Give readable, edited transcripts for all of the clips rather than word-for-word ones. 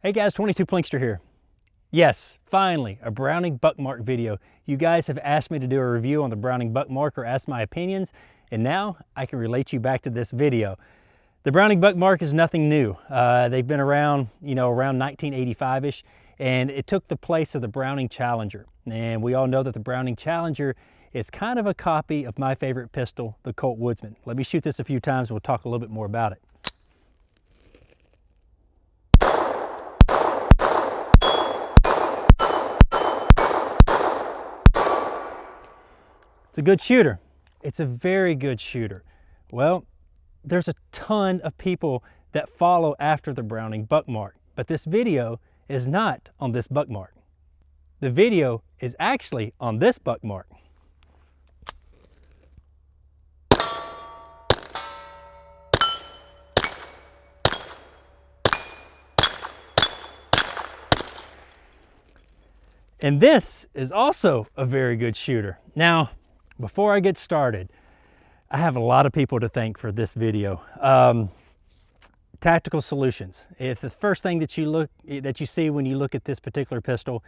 Hey guys, 22 Plinkster here. Yes, finally, a Browning Buckmark video. You guys have asked me to do a review on the Browning Buckmark or ask my opinions, and now I can relate you back to this video. The Browning Buckmark is nothing new. They've been around, around 1985-ish, and it took the place of the Browning Challenger. And we all know that the Browning Challenger is kind of a copy of my favorite pistol, the Colt Woodsman. Let me shoot this a few times and we'll talk a little bit more about it. It's a good shooter. It's a very good shooter. Well, there's a ton of people that follow after the Browning Buckmark, but this video is not on this Buckmark. The video is actually on this Buckmark. And this is also a very good shooter. Now, before I get started, I have a lot of people to thank for this video. Tactical Solutions. It's the first thing that you see when you look at this particular pistol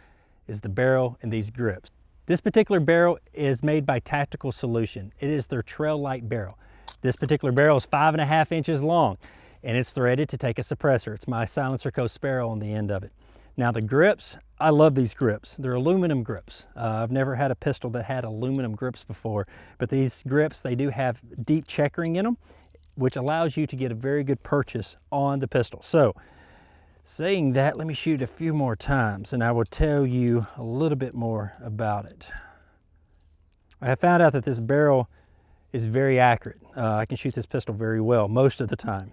is the barrel and these grips. This particular barrel is made by Tactical Solution. It is their trail light barrel. This particular barrel is 5.5 inches long and it's threaded to take a suppressor. It's my Silencer Co. Sparrow on the end of it. Now the grips, I love these grips. They're aluminum grips. I've never had a pistol that had aluminum grips before, but these grips, they do have deep checkering in them, which allows you to get a very good purchase on the pistol. So, saying that, let me shoot a few more times and I will tell you a little bit more about it. I have found out that this barrel is very accurate. I can shoot this pistol very well most of the time.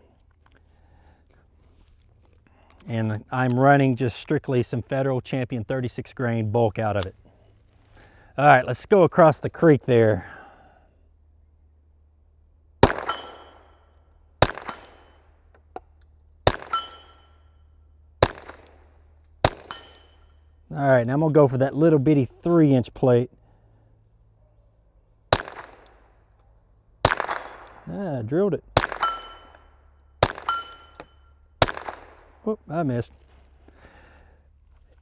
And I'm running just strictly some Federal Champion 36 grain bulk out of it. All right, let's go across the creek there. All right, now I'm gonna go for that little bitty 3-inch plate. I drilled it. Whoop, I missed.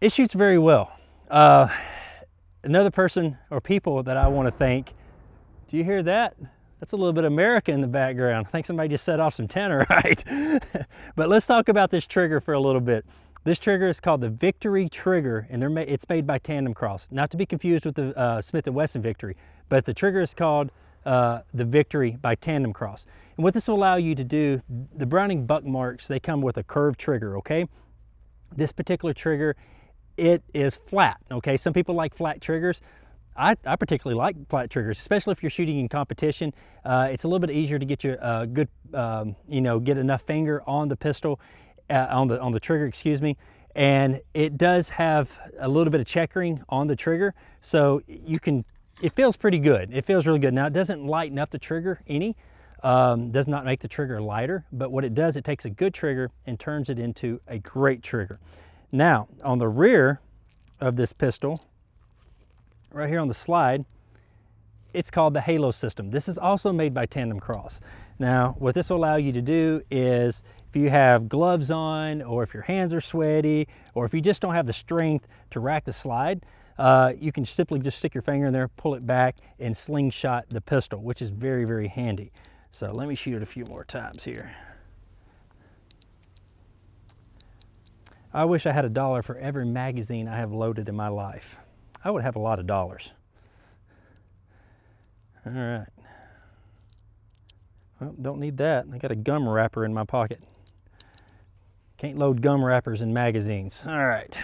It shoots very well. Another person or people that I want to thank, do you hear that? That's a little bit of America in the background. I think somebody just set off some Tannerite. But let's talk about this trigger for a little bit. This trigger is called the Victory trigger, and it's made by Tandem Cross. Not to be confused with the Smith & Wesson Victory, but the trigger is called the Victory by Tandem Cross. And what this will allow you to do, the Browning Buckmarks, they come with a curved trigger, okay? This particular trigger, it is flat, okay? Some people like flat triggers. I particularly like flat triggers, especially if you're shooting in competition. It's a little bit easier to get your good, get enough finger on the pistol, on the trigger, excuse me. And it does have a little bit of checkering on the trigger, so you can, it feels pretty good. It feels really good. Now, it doesn't lighten up the trigger any. Does not make the trigger lighter, but what it does, it takes a good trigger and turns it into a great trigger. Now, on the rear of this pistol, right here on the slide, it's called the Halo system. This is also made by Tandem Cross. Now, what this will allow you to do is, if you have gloves on, or if your hands are sweaty, or if you just don't have the strength to rack the slide, you can simply just stick your finger in there, pull it back, and slingshot the pistol, which is very, very handy. So let me shoot it a few more times here. I wish I had $1 for every magazine I have loaded in my life. I would have a lot of dollars. All right. Well, don't need that. I got a gum wrapper in my pocket. Can't load gum wrappers in magazines. All right.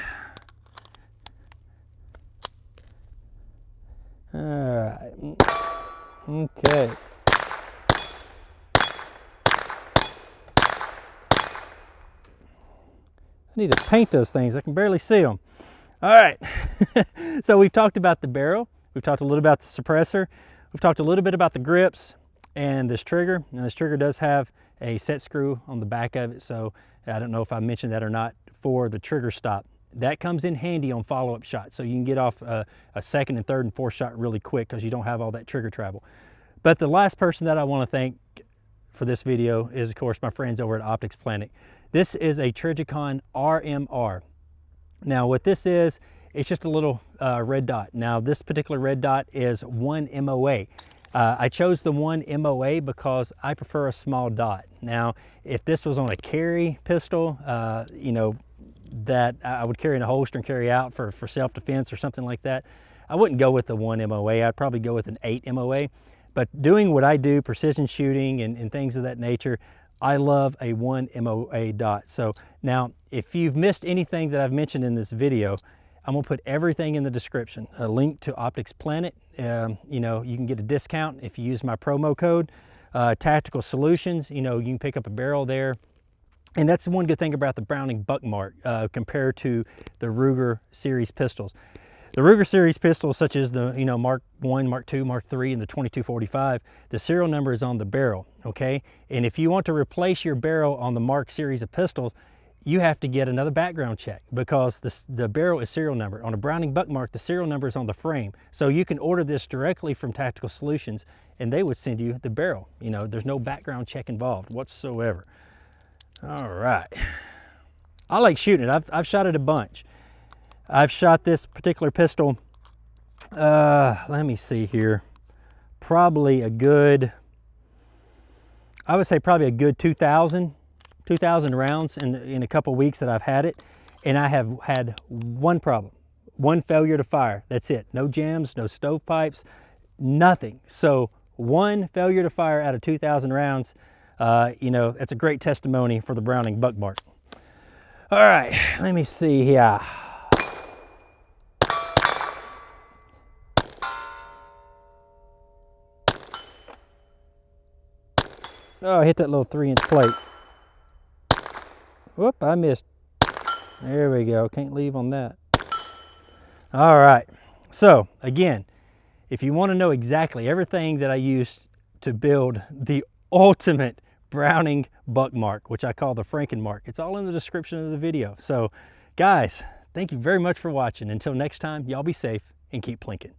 All right. Okay. I need to paint those things. I can barely see them. All right. So we've talked about the barrel. We've talked a little about the suppressor. We've talked a little bit about the grips and this trigger. Now this trigger does have a set screw on the back of it. So I don't know if I mentioned that or not for the trigger stop. That comes in handy on follow-up shots. So you can get off a second and third and fourth shot really quick because you don't have all that trigger travel. But the last person that I want to thank for this video is, of course, my friends over at Optics Planet. This is a Trigicon RMR. Now what this is, it's just a little red dot. Now this particular red dot is 1 MOA. I chose the 1 MOA because I prefer a small dot. Now if this was on a carry pistol, you know, that I would carry in a holster and carry out for self-defense or something like that, I wouldn't go with the 1 MOA. I'd probably go with an 8 MOA. But doing what I do, precision shooting and things of that nature, I love a 1 MOA dot. So now, if you've missed anything that I've mentioned in this video, I'm gonna put everything in the description. A link to Optics Planet. You know, you can get a discount if you use my promo code. Tactical Solutions, you know, you can pick up a barrel there. And that's the one good thing about the Browning Buckmark compared to the Ruger series pistols. The Ruger series pistols, such as the Mark 1, Mark 2, Mark 3, and the 2245, the serial number is on the barrel, okay? And if you want to replace your barrel on the Mark series of pistols, you have to get another background check because the barrel is serial number. On a Browning Buckmark, the serial number is on the frame. So you can order this directly from Tactical Solutions and they would send you the barrel. You know, there's no background check involved whatsoever. All right. I like shooting it. I've shot it a bunch. I've shot this particular pistol, let me see here, probably a good, I would say probably a good 2,000 rounds in a couple weeks that I've had it. And I have had one problem, one failure to fire. That's it. No jams, no stovepipes, nothing. So one failure to fire out of 2,000 rounds, you know, that's a great testimony for the Browning Buckmark. All right, let me see here. Oh, I hit that little 3-inch plate. Whoop, I missed. There we go, can't leave on that. All right, so again, if you want to know exactly everything that I used to build the ultimate Browning Buckmark, which I call the Frankenmark, it's all in the description of the video. So guys, thank you very much for watching. Until next time, y'all be safe and keep plinking.